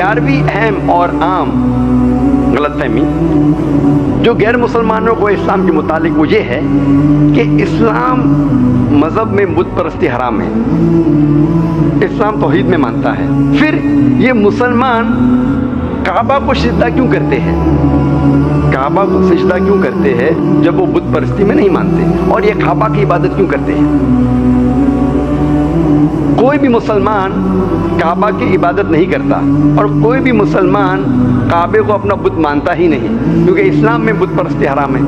11वीं अहम और आम गलतफहमी जो गैर मुसलमानों को इस्लाम के मुतालिक वो ये है कि इस्लाम मज़हब में बुत परस्ती हराम है, इस्लाम तौहीद में मानता है। फिर ये मुसलमान काबा को सिजदा क्यों करते हैं, काबा को सिजदा क्यों करते हैं जब वो बुत परस्ती में नहीं मानते, और ये काबा की इबादत क्यों करते हैं। कोई भी मुसलमान काबा की इबादत नहीं करता और कोई भी मुसलमान काबे को अपना बुत मानता ही नहीं, क्योंकि इस्लाम में बुत परस्ती हराम है।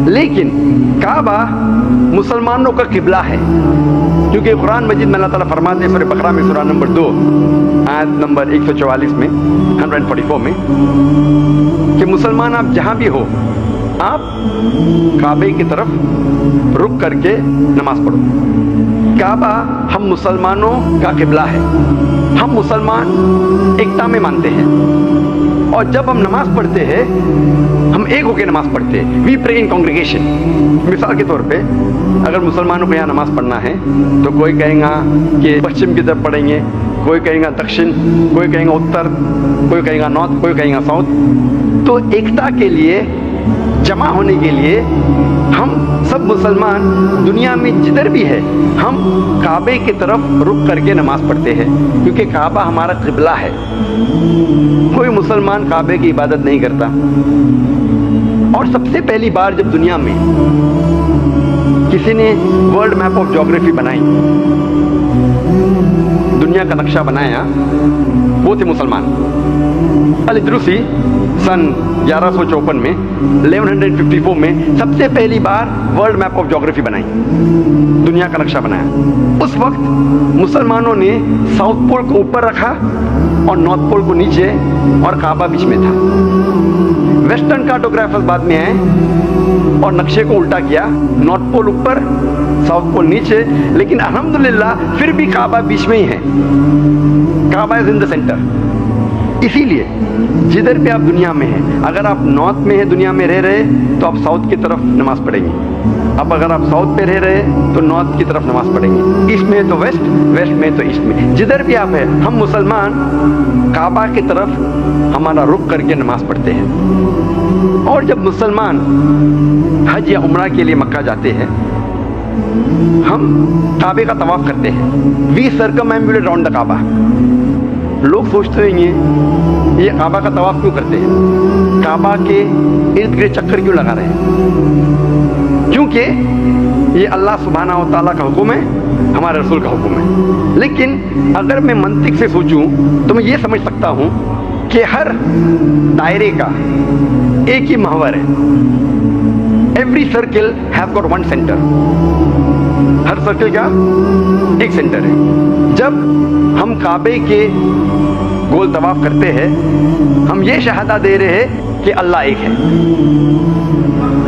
लेकिन काबा मुसलमानों का किबला है, क्योंकि कुरान मजीद में अल्लाह ताला फरमाते हैं सूरह बकरा में सूरह नंबर 2 आयत नंबर 144 में 144 में कि मुसलमान आप जहाँ भी हो आप काबे की तरफ रुक करके नमाज पढ़ो। काबा हम मुसलमानों का किबला है, हम मुसलमान एकता में मानते हैं, और जब हम नमाज पढ़ते हैं हम एक होकर नमाज पढ़ते हैं, वी प्रे इन कॉन्ग्रीगेशन। मिसाल के तौर पे अगर मुसलमानों को यहाँ नमाज पढ़ना है तो कोई कहेगा कि पश्चिम की तरफ पढ़ेंगे, कोई कहेगा दक्षिण, कोई कहेगा उत्तर, कोई कहेगा नॉर्थ, कोई कहेगा साउथ। तो एकता के लिए, जमा होने के लिए हम सब मुसलमान दुनिया में जिधर भी है हम काबे की तरफ रुक करके नमाज पढ़ते हैं, क्योंकि काबा हमारा किबला है। कोई मुसलमान काबे की इबादत नहीं करता। और सबसे पहली बार जब दुनिया में किसी ने वर्ल्ड मैप ऑफ ज्योग्राफी बनाई, दुनिया का नक्शा बनाया, वो थे मुसलमान। अल-इद्रिसी सन 1154 में 1154 में सबसे पहली बार वर्ल्ड मैप ऑफ ज्योग्राफी बनाई, दुनिया का नक्शा बनाया। उस वक्त मुसलमानों ने साउथ पोल को ऊपर रखा और नॉर्थ पोल को नीचे, और काबा बीच में था। वेस्टर्न कार्टोग्राफर्स बाद में आए और नक्शे को उल्टा किया, नॉर्थ पोल ऊपर साउथ पोल नीचे, लेकिन अल्हम्दुलिल्लाह फिर भी काबा बीच में ही है। काबा इज इन द सेंटर। इसीलिए जिधर भी आप दुनिया में हैं, अगर आप नॉर्थ में हैं दुनिया में रह रहे तो आप साउथ की तरफ नमाज पढ़ेंगे, अब अगर आप साउथ पे रह रहे तो नॉर्थ की तरफ नमाज पढ़ेंगे, ईस्ट में तो वेस्ट, वेस्ट में तो ईस्ट में, जिधर भी आप हैं हम मुसलमान काबा की तरफ हमारा रुख करके नमाज पढ़ते हैं। और जब मुसलमान हज या उम्रा के लिए मक्का जाते हैं हम काबे का तवाफ करते हैं, वी सर्कमएम्बुलेट राउंड द काबा। लोग सोचते होंगे ये काबा का तवाफ क्यों करते हैं, काबा के इर्द गिर्द चक्कर क्यों लगा रहे हैं, क्योंकि ये अल्लाह सुब्हानहू व तआला का हुक्म है, हमारे रसूल का हुक्म है। लेकिन अगर मैं मंतिक से सोचूं तो मैं ये समझ सकता हूं कि हर दायरे का एक ही महवर है, every circle have got one centre, her circle का एक सेंटर है। जब हम काबे के गोल तवाफ करते हैं हम ये शहादा दे रहे हैं कि अल्लाह एक है।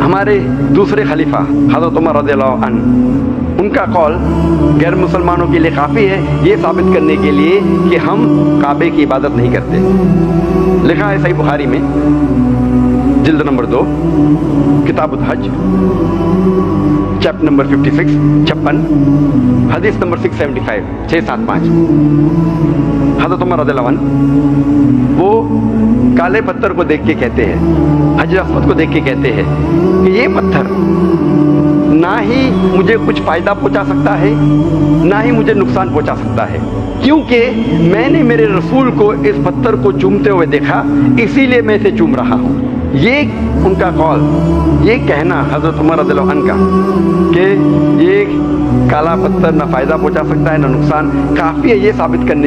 हमारे दूसरे खलीफा हज़रत उमर रज़ियल्लाहु अन्हु, उनका कौल गैर मुसलमानों के लिए काफ़ी है ये साबित करने के लिए कि हम काबे की इबादत नहीं करते। लिखा है सही बुखारी में जिल्द नंबर 2 किताबुल हज चैप्टर नंबर 56 हदीस नंबर 675 675। हज़रत उमर रज़ियल्लाहु अन्हु वो काले पत्थर को देख के कहते हैं, हजर अस्वद को देख के कहते हैं कि ये पत्थर ना ही मुझे कुछ फ़ायदा पहुंचा सकता है ना ही मुझे नुकसान पहुंचा सकता है, क्योंकि मैंने मेरे रसूल को इस पत्थर को चूमते हुए देखा, इसीलिए मैं इसे चूम रहा हूँ। ये उनका कौल, ये कहना हज़रत उमर रज़ियल्लाहु अन्हु का कि ये काला पत्थर ना फ़ायदा पहुंचा सकता है ना नुकसान, काफ़ी है ये साबित करने